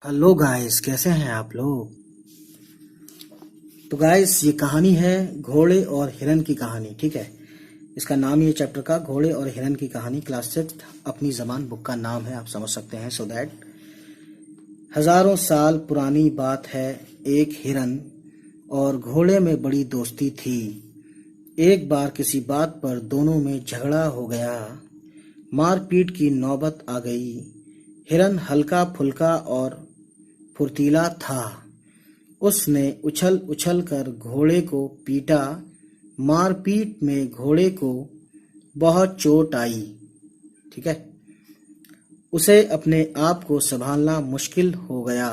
Hello guys, कैसे हैं आप लोग। तो गाइस, ये कहानी है घोड़े और हिरन की कहानी। ठीक है, इसका नाम ये चैप्टर का घोड़े और हिरन की कहानी, क्लास 6 अपनी जबान बुक का नाम है, आप समझ सकते हैं। सो दैट हजारों साल पुरानी बात है। एक हिरन और घोड़े में बड़ी दोस्ती थी। एक बार किसी बात पर दोनों में झगड़ा हो गया। मारपीट की नौबत आ गई। हिरन हल्का फुल्का और फुर्तीला था। उसने उछल उछल कर घोड़े को पीटा। मारपीट में घोड़े को बहुत चोट आई। ठीक है, उसे अपने आप को संभालना मुश्किल हो गया।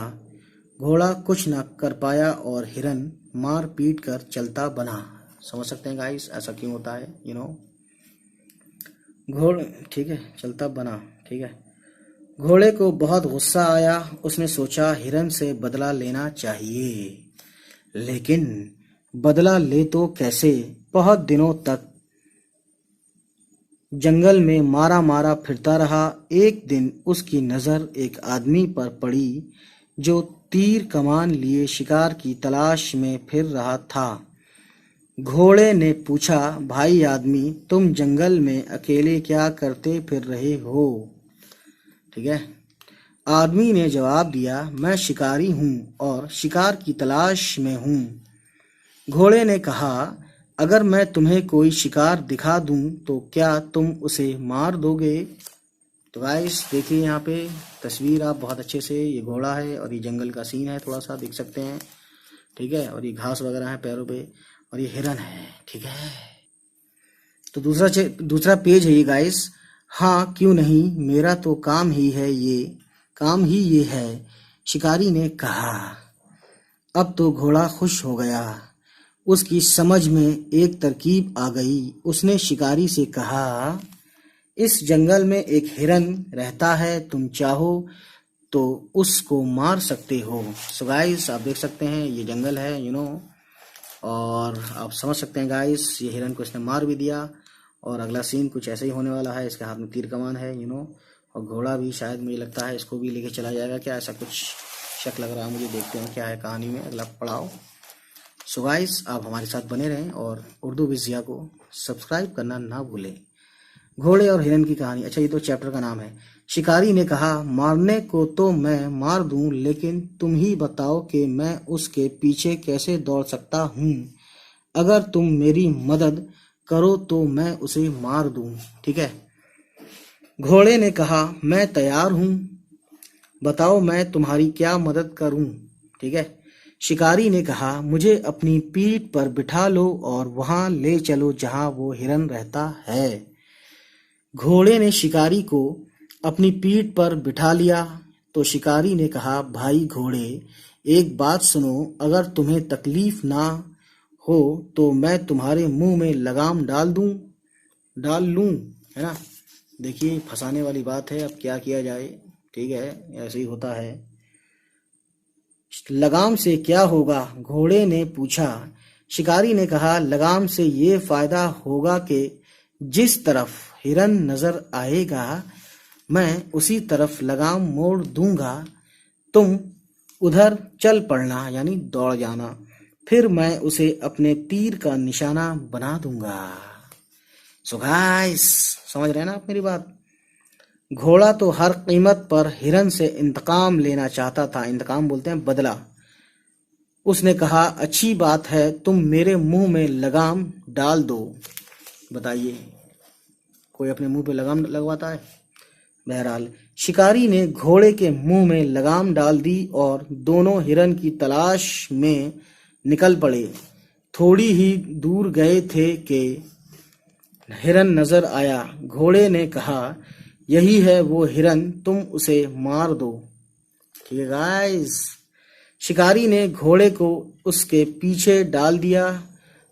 घोड़ा कुछ न कर पाया और हिरन मार पीट कर चलता बना। समझ सकते हैं गाइस, ऐसा क्यों होता है, घोड़ ठीक है, चलता बना। ठीक है, घोड़े को बहुत गुस्सा आया। उसने सोचा हिरन से बदला लेना चाहिए, लेकिन बदला ले तो कैसे। बहुत दिनों तक जंगल में मारा मारा फिरता रहा। एक दिन उसकी नजर एक आदमी पर पड़ी जो तीर कमान लिए शिकार की तलाश में फिर रहा था। घोड़े ने पूछा, भाई आदमी, तुम जंगल में अकेले क्या करते फिर रहे हो। ठीक है, आदमी ने जवाब दिया, मैं शिकारी हूँ और शिकार की तलाश में हूँ। घोड़े ने कहा, अगर मैं तुम्हें कोई शिकार दिखा दूं तो क्या तुम उसे मार दोगे। तो गाइस देखिए, यहाँ पे तस्वीर आप बहुत अच्छे से, ये घोड़ा है और ये जंगल का सीन है, थोड़ा सा देख सकते हैं। ठीक है, और ये घास वगैरह है पैरों पे, और ये हिरन है। ठीक है, तो दूसरा पेज है ये गाइस। हाँ क्यों नहीं, मेरा तो काम ही ये है, शिकारी ने कहा। अब तो घोड़ा खुश हो गया। उसकी समझ में एक तरकीब आ गई। उसने शिकारी से कहा, इस जंगल में एक हिरन रहता है, तुम चाहो तो उसको मार सकते हो। सो गाइस, आप देख सकते हैं ये जंगल है, और आप समझ सकते हैं गाइस, ये हिरन को इसने मार भी दिया। और अगला सीन कुछ ऐसे ही होने वाला है। इसके हाथ में तीर कमान है, और घोड़ा भी शायद मुझे लगता है इसको भी लेके चला जाएगा क्या, ऐसा कुछ शक लग रहा है मुझे। देखते हैं क्या है कहानी में अगला पड़ाव। सो गाइस, आप हमारे साथ बने रहें और उर्दू विज़िया को सब्सक्राइब करना ना भूलें। घोड़े और हिरन की कहानी। अच्छा, ये तो चैप्टर का नाम है। शिकारी ने कहा, मारने को तो मैं मार दूं, लेकिन तुम ही बताओ कि मैं उसके पीछे कैसे दौड़ सकता हूँ। अगर तुम मेरी मदद करो तो मैं उसे मार दूं। ठीक है, घोड़े ने कहा, मैं तैयार हूँ, बताओ मैं तुम्हारी क्या मदद करूं। ठीक है, शिकारी ने कहा, मुझे अपनी पीठ पर बिठा लो और वहां ले चलो जहां वो हिरन रहता है। घोड़े ने शिकारी को अपनी पीठ पर बिठा लिया। तो शिकारी ने कहा, भाई घोड़े, एक बात सुनो, अगर तुम्हें तकलीफ ना हो तो मैं तुम्हारे मुंह में लगाम डाल लूं, है ना। देखिए, फंसाने वाली बात है, अब क्या किया जाए। ठीक है, ऐसे ही होता है। लगाम से क्या होगा, घोड़े ने पूछा। शिकारी ने कहा, लगाम से ये फायदा होगा कि जिस तरफ हिरन नजर आएगा मैं उसी तरफ लगाम मोड़ दूंगा। तुम उधर चल पड़ना, यानी दौड़ जाना, फिर मैं उसे अपने तीर का निशाना बना दूंगा। सो गाइस, समझ रहे हैं ना आप मेरी बात। घोड़ा तो हर कीमत पर हिरन से इंतकाम लेना चाहता था। इंतकाम बोलते हैं बदला। उसने कहा, अच्छी बात है, तुम मेरे मुंह में लगाम डाल दो। बताइए, कोई अपने मुंह पे लगाम लगवाता है। बहरहाल, शिकारी ने घोड़े के मुंह में लगाम डाल दी और दोनों हिरन की तलाश में निकल पड़े। थोड़ी ही दूर गए थे कि हिरन नजर आया। घोड़े ने कहा, यही है वो हिरन, तुम उसे मार दो। ठीक है गाइस, शिकारी ने घोड़े को उसके पीछे डाल दिया।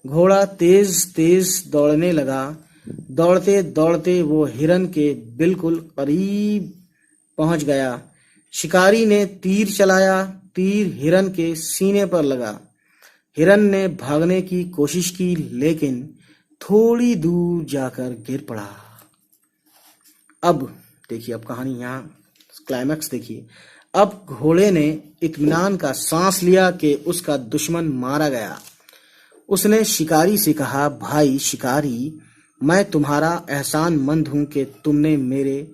घोड़ा तेज तेज दौड़ने लगा। दौड़ते दौड़ते वो हिरन के बिल्कुल करीब पहुंच गया। शिकारी ने तीर चलाया। तीर हिरन के सीने पर लगा। हिरन ने भागने की कोशिश की, लेकिन थोड़ी दूर जाकर गिर पड़ा। अब देखिए, अब कहानी यहाँ क्लाइमैक्स देखिए। अब घोड़े ने इत्मीनान का सांस लिया कि उसका दुश्मन मारा गया। उसने शिकारी से कहा, भाई शिकारी, मैं तुम्हारा एहसानमंद हूं कि तुमने मेरे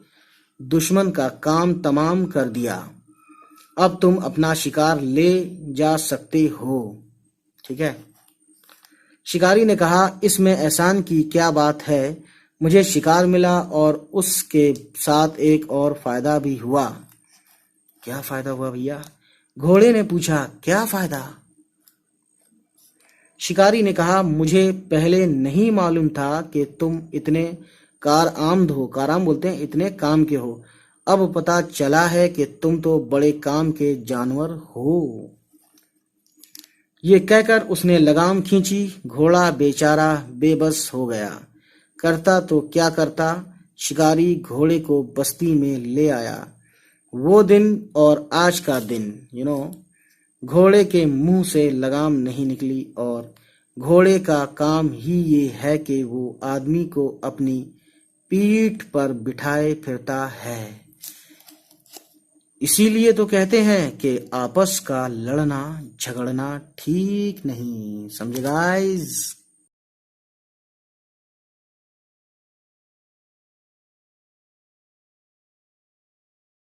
दुश्मन का काम तमाम कर दिया। अब तुम अपना शिकार ले जा सकते हो। ठीक है। शिकारी ने कहा, इसमें एहसान की क्या बात है, मुझे शिकार मिला और उसके साथ एक और फायदा भी हुआ। क्या फायदा हुआ भैया? घोड़े ने पूछा। क्या फायदा? शिकारी ने कहा, मुझे पहले नहीं मालूम था कि तुम इतने कारआमद हो, कारआम बोलते हैं, इतने काम के हो। अब पता चला है कि तुम तो बड़े काम के जानवर हो। ये कहकर उसने लगाम खींची। घोड़ा बेचारा बेबस हो गया। करता तो क्या करता। शिकारी घोड़े को बस्ती में ले आया। वो दिन और आज का दिन घोड़े के मुंह से लगाम नहीं निकली और घोड़े का काम ही ये है कि वो आदमी को अपनी पीठ पर बिठाए फिरता है। इसीलिए तो कहते हैं कि आपस का लड़ना झगड़ना ठीक नहीं। समझे गाइस?